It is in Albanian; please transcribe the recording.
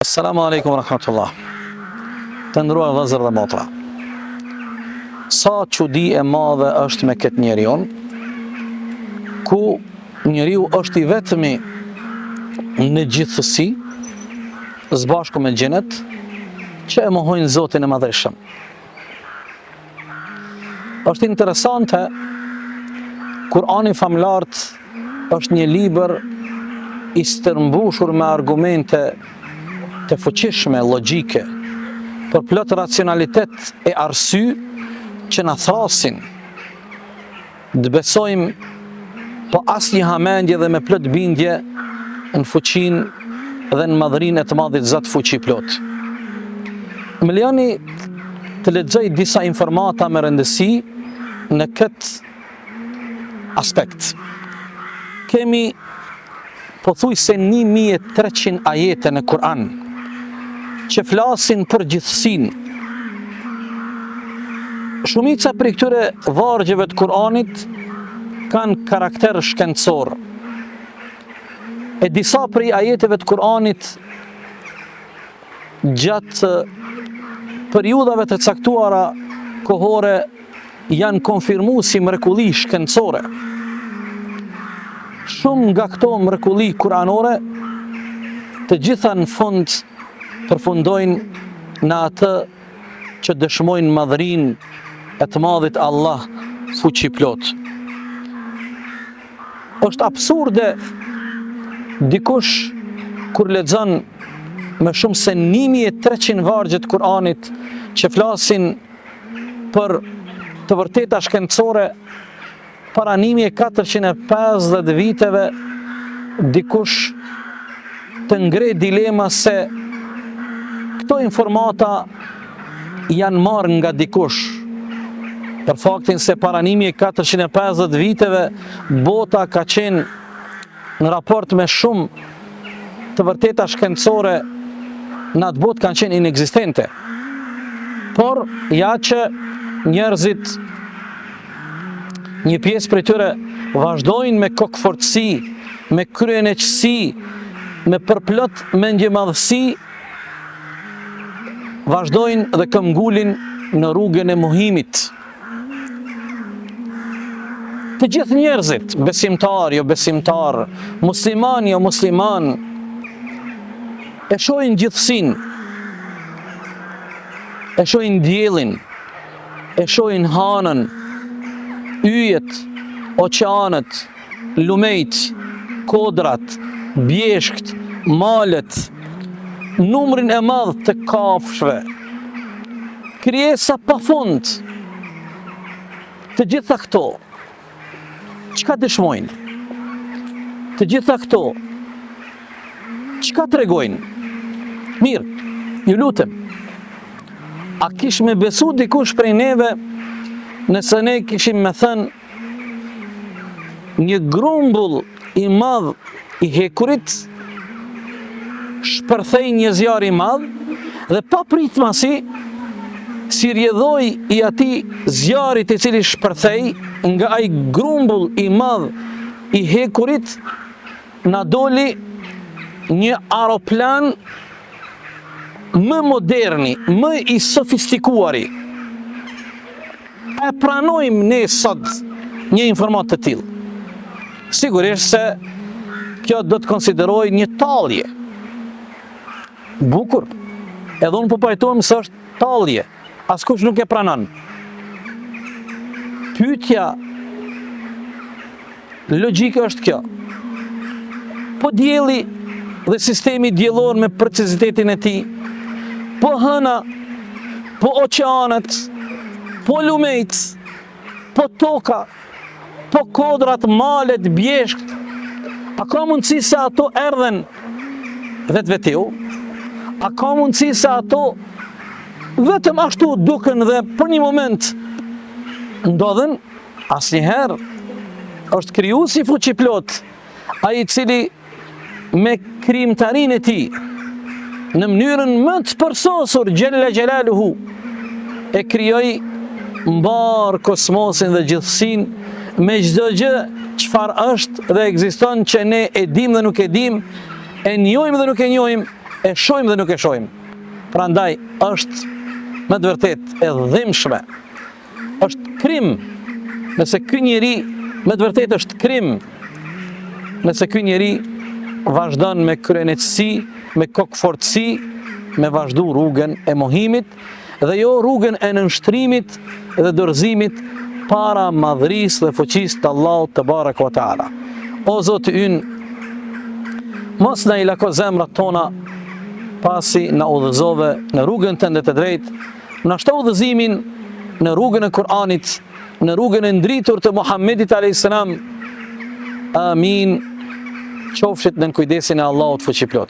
Assalamu alaikum rahmatullah. Të nderuar vëllezër dhe motra. Sa çudi e madhe është me këtë njeriu, ku njeriu është i vetmi në gjithësi, së bashku me xhenet, që e mohojnë Zotin e Madhreshëm. Është interesante, Kurani famlart është një libër i stërmbushur me argumente të fuqishme, logjike, për plot racionalitet e arsye që na thasin të besojmë pa asnjë hamendje dhe me plot bindje në fuqinë dhe në madhrinë e të Madhit Zot fuqi plot. Më lejoni të lexoj disa informata me rëndësi në këtë aspekt. Kemi pothuajse 1300 ajete në Kur'an që flasin për gjithësinë. Shumica për këtyre vargjeve të Kur'anit kanë karakter shkencor. E disa prej ajeteve të Kur'anit gjatë periudhave të caktuara kohore janë konfirmuar si mrekulli shkencore. Shumë nga këto mrekulli kuranore, të gjitha në fund përfundojnë në atë që dëshmojnë madhrinë e të Madhit Allah fuqi plot. Është absurde dikush kur lexon me shumë se 1300 vargje të Kuranit që flasin për të vërteta shkencore, para 1450 viteve dikush të ngre dilema se këto informata janë marrë nga dikush, për faktin se para 1450 viteve bota ka qenë në raport me shumë të vërteta shkencore, në atë botë kanë qenë inekzistente. Por ja që njerëzit, një pjesë për tyre vazhdojnë me kokëfortësi, me kryeneqësi, me përplot mendjemadhësi, vazhdojnë dhe këmbgulin në rrugën e mohimit. Të gjithë njerëzit, besimtar jo besimtar, musliman jo musliman, e shohin gjithësinë, e shohin diellin, e shohin hanën, yjet, oqeanët, lumejt, kodrat, bjeshkt, malet, numrin e madh të kafshëve, krijesa pafund. Të gjitha këto, çka dëshmojnë? Të gjitha këto, çka tregojnë? Mirë, ju lutem, a kish me besu dikush prej neve nëse ne kishim me thënë një grumbull i madh i hekurit shpërthej një zjarr i madh dhe pa pritmasi si rjedhoj i atij zjarrit i cili shpërthej nga ai grumbull i madh i hekurit na doli një aeroplan më moderni, më i sofistikuari. E pranojmë ne sot një informat të tillë. Sigurisht se kjo do të konsideroj një tallje. Bukur. Edhe unë po pajtohem se është tallje. Askush nuk e pranon. Pyetja logjike është kjo. Po dielli dhe sistemi diellor me precizitetin e tij, po hëna, po oqeanët, po lumejt, po toka, po kodrat, malet, bjeshkt, a ka mundësi se ato erdhen vetvetiu? A ka mundësi se ato vetëm ashtu duken dhe për një moment ndodhen? Asnjëherë. Është krijuesi fuqiplot, ai i cili me krijimtarinë e tij në mënyrën më të përsosur xhella xhelaluhu e krijoi mbar kosmosin dhe gjithësinë me çdo gjë çfarë është dhe ekziston që ne e dim dhe nuk e dim, e njohim dhe nuk e njohim, e shohim dhe nuk e shohim. Prandaj është me të vërtet e dhimbshme, është krim, nëse ky njeri me të vërtet është krim, nëse ky njeri vazhdon me kryenetësi, me kokfortësi, me vazhdu rrugën e mohimit dhe jo rrugën e nënshtrimit dhe dorëzimit para madhërisë dhe fuqisë të Allahut te baraka ve taala. O Zoti ynë, mos na i lako zemrat tona pasi na udhëzove në rrugën tënde të drejtë, na shto udhëzimin në rrugën e Kur'anit, në rrugën e ndritur të Muhammedit a.s. Amin. Qofshit në kujdesin e Allahut fuqiplot.